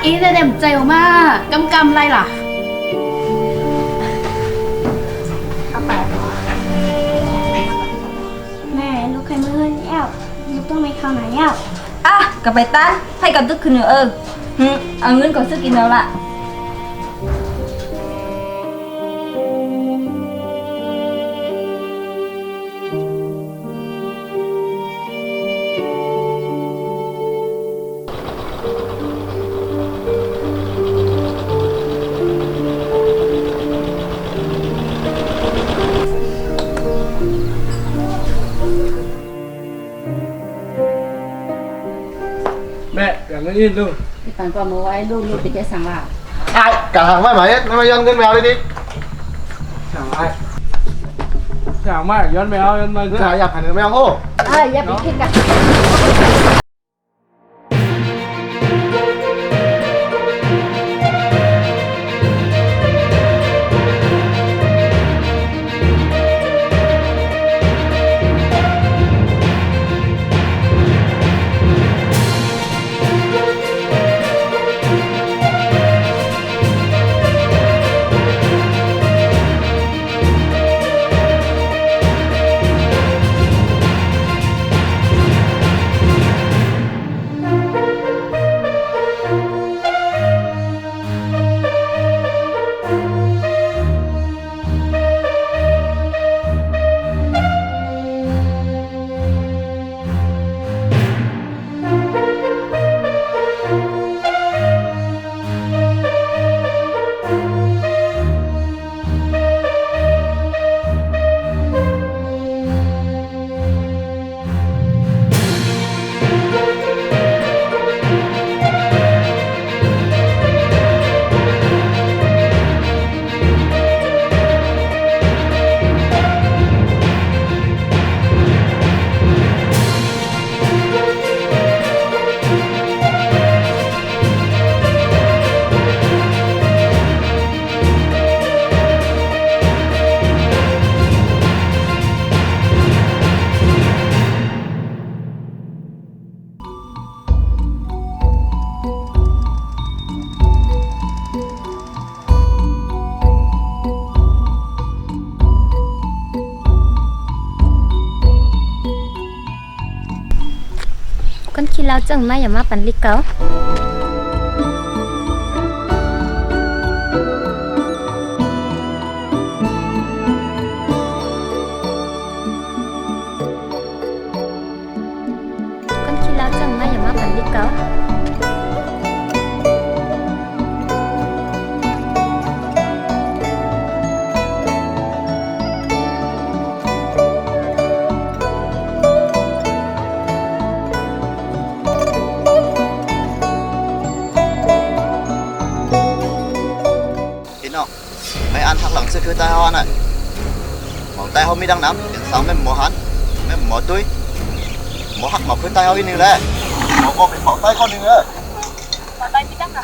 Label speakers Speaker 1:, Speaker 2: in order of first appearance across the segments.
Speaker 1: อีจะเด็มใจมากกำไรล่ะ
Speaker 2: แม่ลูกเคยมาเงินแล้วลูกต้องไปเข้าไหนแล้ว
Speaker 3: อ่ะกับไปตั้นให้กับตึกขึ้นเอาเงินก่อนซื้อกินแล้วล่ะ
Speaker 4: แม่อย่างนี้ลูก
Speaker 1: ที่ฝันก็มือไว้ลูกติดแค่สั่งว่า
Speaker 5: ไอ้กะหังไม่ไหมไม่มาย้อนเงินแมวเลยดิ
Speaker 4: สั่งไว้สั่งมากย้อนไปเอาย้อนมา
Speaker 5: ถ้าอยากหันเงินแมวโง่
Speaker 1: อย่าไปคิดกัน
Speaker 2: con khi lao chẳng may mà bắn lịch cáo con khi lao chẳng may mà bắn lịch cáo
Speaker 5: mấy ăn thằng lẳng sư cứ tai ho này mỏng tai ho mi đang nắm tiếng sáu mấy mỏ hắn mấy mỏ túi mỏ hắc mỏพื้นtai ho in nữa đấy mỏ con bị mỏ tai con nữa
Speaker 1: mỏ tay mi đang nắm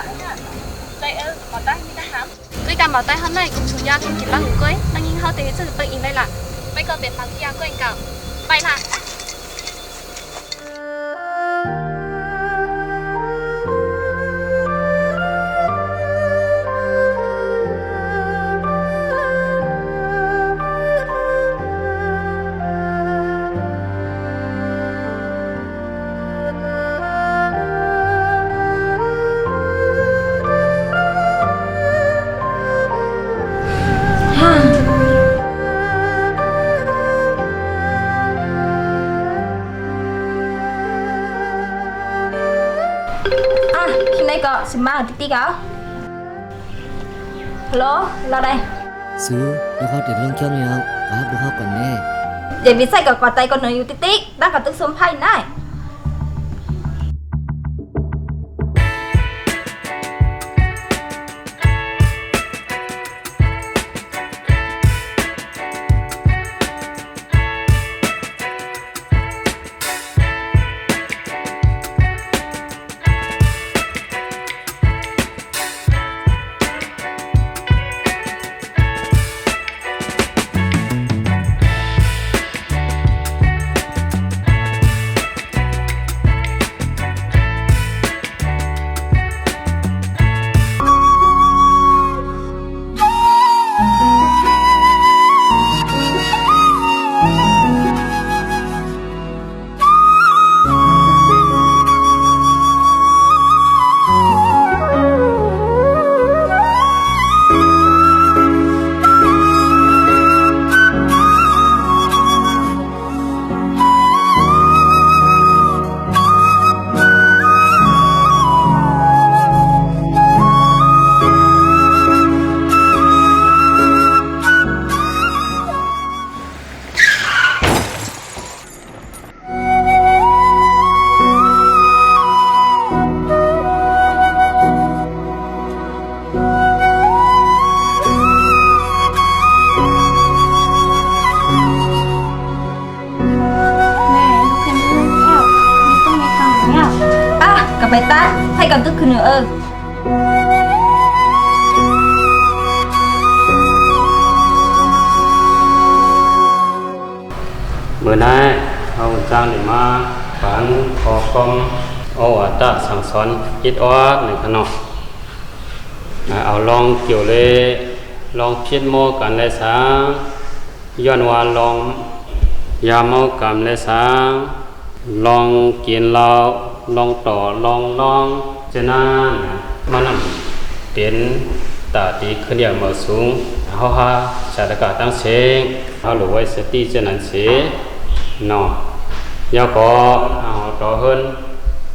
Speaker 1: đây mỏ tay mi đang nắm tôi cầm mỏ tay hôm nay cùng chủ nhà cùng kịp là hủ cưới đang nhìn hao tế sự tự in đây là bây giờ biệt bằng kia quên cả bay là
Speaker 3: khi nãy có xin mang tí tí cáo hello là đây
Speaker 6: ซื้อแล้วเขาเด็ดเรื่องเที่ยวนี่แล้วป้าบุกเข้าก่อนแน่
Speaker 3: vậy vì sai cả quả tay con nó yêu tí tí đang cả tức sớm hay này กับตึกคือเออ
Speaker 7: bữa nay ông Giang để mà bán kho công ô đã sáng sớm ít oát này khăn nọ ao long kiểu lê long phiết mô cần lê sáng yon hoa long ya mô cầm lê sáng long kiến lao long tỏ long cho nên mà nằm tiến tả tí khởi điểm mở xuống họ ha sẽ cả tăng xe họ lùi quay sẽ đi trênนั้นxe nọ do có họ to hơn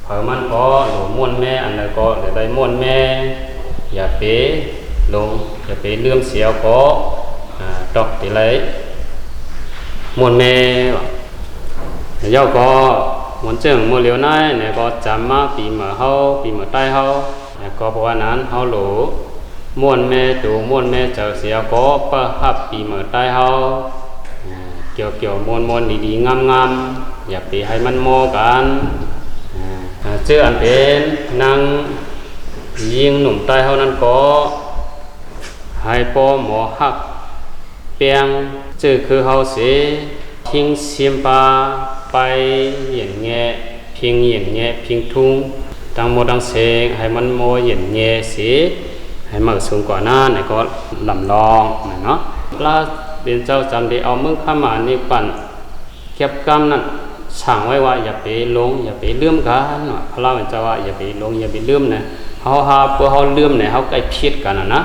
Speaker 7: phảiมันcó lỗ muôn mẹ anh là có để đây muôn mẹอย่าเป๋ลงอย่าเป๋เลื่อมเสียวก็ดอกตีเลยมุนแม่ย่อก็มันเจิงมัวเหลียวนั่นเนี่ยก็จำมาปีเหมือเฮาปีเหมือใต้เฮาก็เพราะว่านั้นเฮาหลูมุนแม่ดูมุนแม่เจอเสียวก็ประหับปีเหมือใต้เฮาเกี่ยวมุนดีๆงามอย่าเป๋ให้มันโมกันเชื่ออันเป็นนางยิงหนุ่มใต้เฮานั้นก็ให้ปอหมอหักเปียงชื่อคือเฮาเสทิ้งเสียมปาไปเหยียนแงพิงเหยียนแงพิงทุ่งดังโมดังเสงให้มันโมเหยียนแงเสีให้มันสูงกว่าหน้าไหนก็ลำลองเนาะลาเป็นเจ้าจำได้เอามึงข้ามานี่ปั่นเก็บกรรมนั่นสั่งไว้ว่าอย่าไปลงอย่าไปเลื่อมกันพระเล่าเป็นเจ้าว่าอย่าไปลงอย่าไปเลื่อมนะเฮาเพื่อเฮาเลื่อมเนี่ยเฮาใกล้พิดกันนะ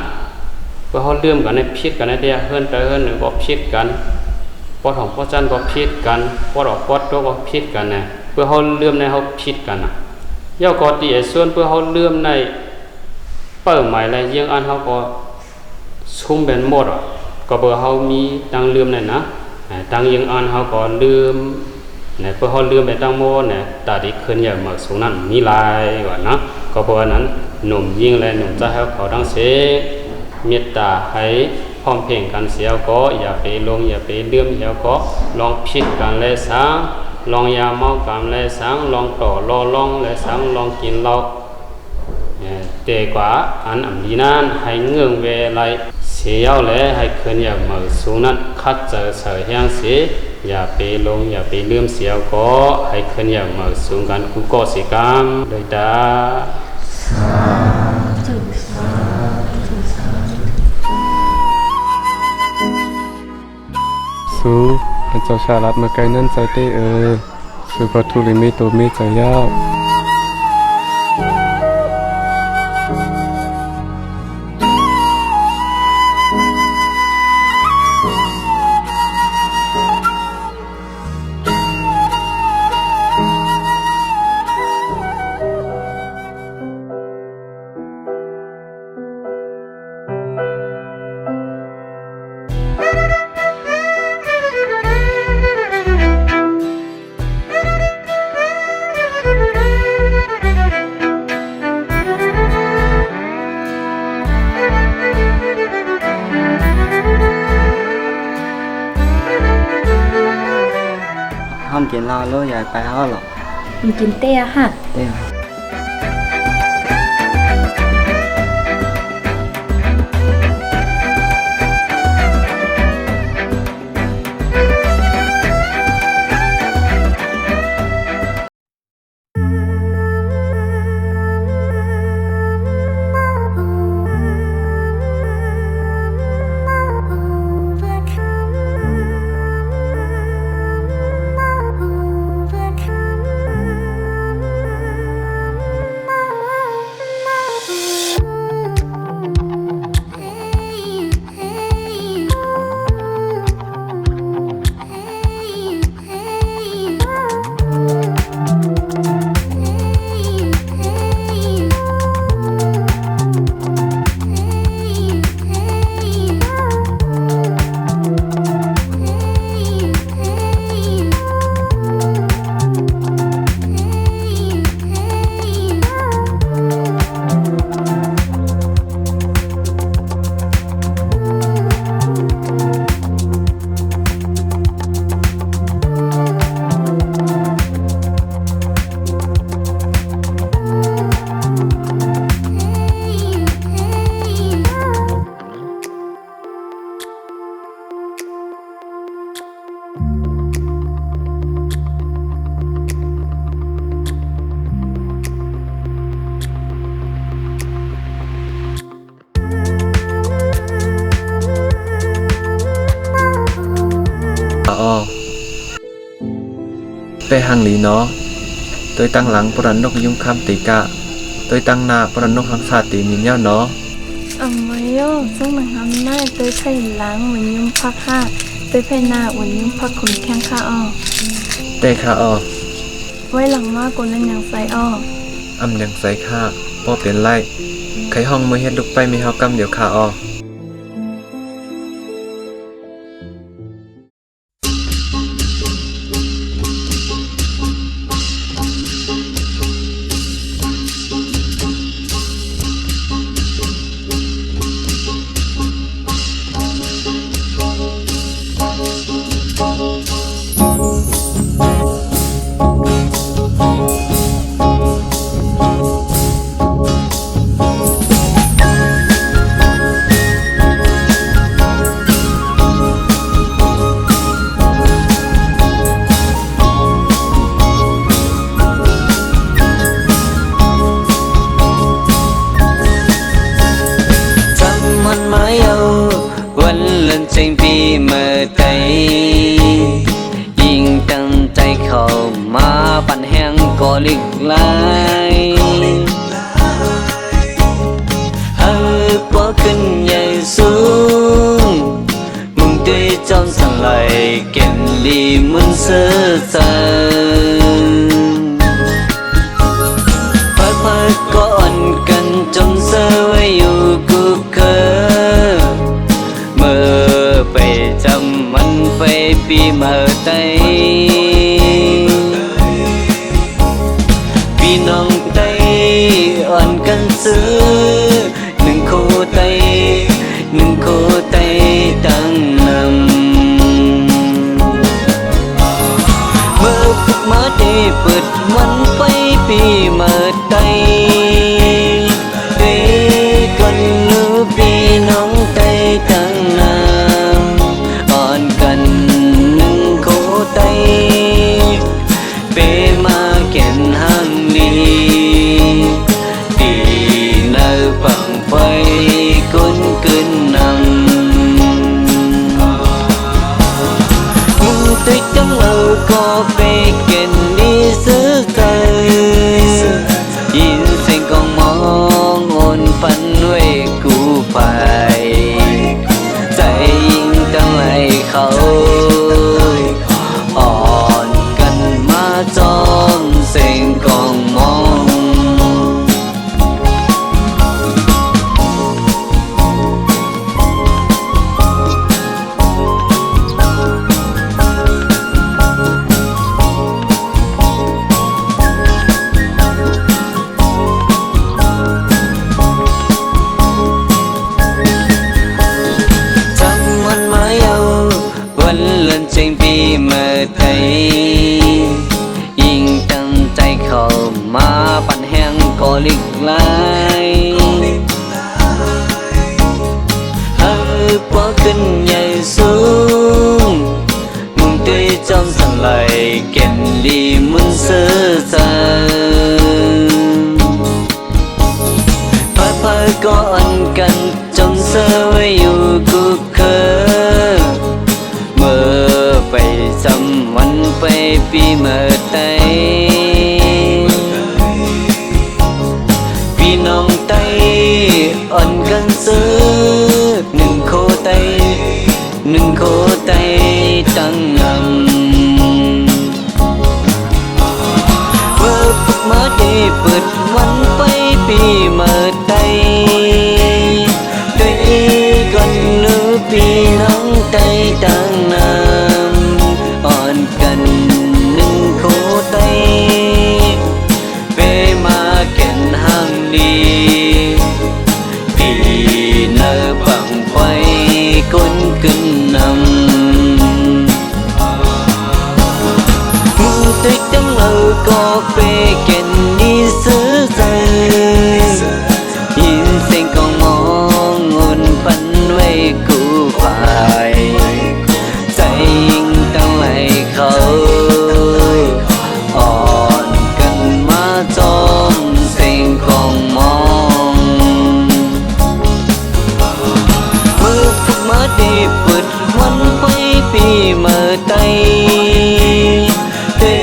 Speaker 7: เพื่อเฮาเลื่อมกันในพิดกันในเดียเฮิรนแต่เฮิรนก็พิดกันปอดของปอดจันก็พิดกันปอดออกปอดตัวก็พิดกันนะเพื่อเฮาเลื่อมในเฮาพิดกันนะย่อก็ตีส่วนเพื่อเฮาเลื่อมในเป้าหมายอะไรยังอันเฮาก็ชุ่มเป็นหมดก็เพื่อเฮามีตังเลื่อมนั่นนะตังยังอันเฮาก็เลื่อมเนี่ยเพื่อเขาเลื่อมไปตั้งโมเนี่ยตาดีขึ้นอย่างหมากสูงนั้นมีลายก่อนนะก็เพราะนั้นหนุ่มยิ่งเลยหนุ่มจะให้เขาดังเสกเมตตาให้พร้อมเพ่งกันเสียวก็อย่าไปลงอย่าไปเลื่อมเสียวก็ลองพิดกันเลยสังลองยาเมากันเลยสังลองต่อลองเลยสังลองกินเหล้าเตะกว่าอันดีนั้นให้เงื่อนเวไลเสียวเลยให้ขึ้นอย่างหมากสูงนั้นคัดเจอเสยแห้งเสียอย่าไปลงอย่าไปเลื่อมเสียวก็ให้ขึ้นอย่างมาสูงกันกุโกสิกรรมโดยตา
Speaker 4: สูเป็นเจ้าชาลัดมาไกลนั่นใจเต้สูก็ทุลิมิโตมีใจยาว
Speaker 6: không chỉ lo lối dài phải ho lọ
Speaker 3: มันกินเตี้ยฮะ
Speaker 6: đây
Speaker 2: เ
Speaker 8: Pe hàng lý nó tôi tăng lắng bồn nốc dung kham tỷ cả tôi tăng na bồn nốc hàng xa tỷ nhìn nhau nó
Speaker 2: mấy ôซึ่งมันทำหน้าtôi phảiล้างเหมือนยุ่มพักค่ะtôi phảiหน้าเหมือนยุ่มพักขุนแข้งค่ะอ้อ
Speaker 8: tê kha o
Speaker 2: ไว้หลังมากกว่านั้นอย่างใส่อ้อ
Speaker 8: âmยังใส่ค่าพอเปลี่ยนไล่ไขห้องมือเฮ็ดลุกไปมีเฮากำเดี๋ยวคาออ
Speaker 9: วันเล่นเชิงปีเมื่อใดยิ่งตั้งใจเข้ามาปั่นแห้งก็ลิกลายหากบ่ขึ้นใหญ่สูงมึงด้วยจอมสั่งไหลเก่นลีมุนเสือใจพักก็อ่อนกันจนเสือไว้อยู่กูเคยเมื่อไปจำมันไปปีเมื่อใดพี่น้องใดอ่อนกันซื้อหนึ่งโคใดหนึ่งโคใดตั้งนำเมื่อพุกมาได้เปิดมันไปปีเมื่อใดกันหรือพี่น้องใดตั้งนำอ่อนกันหนึ่งโคใดเปมาแก่นห้างลีตีเนื้อปังไฟก้นกึนนำมึงติดจังเอาก็ไปเก่นนี่ซื้อใจยินเสียงกองมองโอนฝันไว้กูไปใจยิ่งตั้งไหลเขาอ่อนกันมาจอมเสียงกองมองวันเล่นเชิงปีเมื่อใดยิ่งตั้งใจเข้ามาปั่นแห้งก็ลิกลายหากบ่ขึ้นใหญ่สูงมึงด้วยจอมสั่งไหลเก่นลีมุนเสือใจพักก็อ่อนกันจนเสือไว้อยู่กูเคยเมื่อไปจำวันไปปีเมื่อใดพี่น้องใดอ่อนกันซื้อหนึ่งโคใดหนึ่งโคใดตั้งนำเมื่อพุกมาได้เปิดวันไปปีเมื่อใดด้วยกันหรือพี่น้องใดตั้งนำอ่อนกันหนึ่งโคใดเปมาแก่นห้างดีพี่เนื้อปังไฟก้นกึนนำมึงติดจังเอาก็ไปแก่นนี่ซื้อใจยินเสียงกองมองโอนปันไว้กูไปใจยิ่งตั้งไหลเขาอ่อนกันมาจอมเสียงของมองเมื่อพวกมาได้เปิดวันไปปีเมื่อใดได้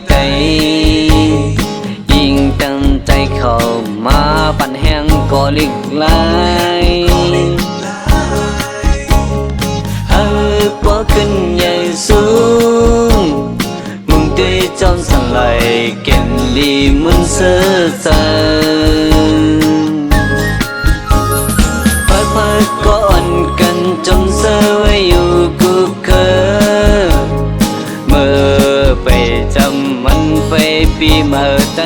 Speaker 9: ไตยิ่งตั้งใจเข้ามาปั่นแห้งก็ลิกลายหักบ่ขึ้นใหญ่สูงมึงด้วยจอมสันไหลเก่นลีมุนเสือใจพักก่อนกันจนเสือไว้อยู่กูเคยเมื่อไปจำมันไปปีเมื่อใด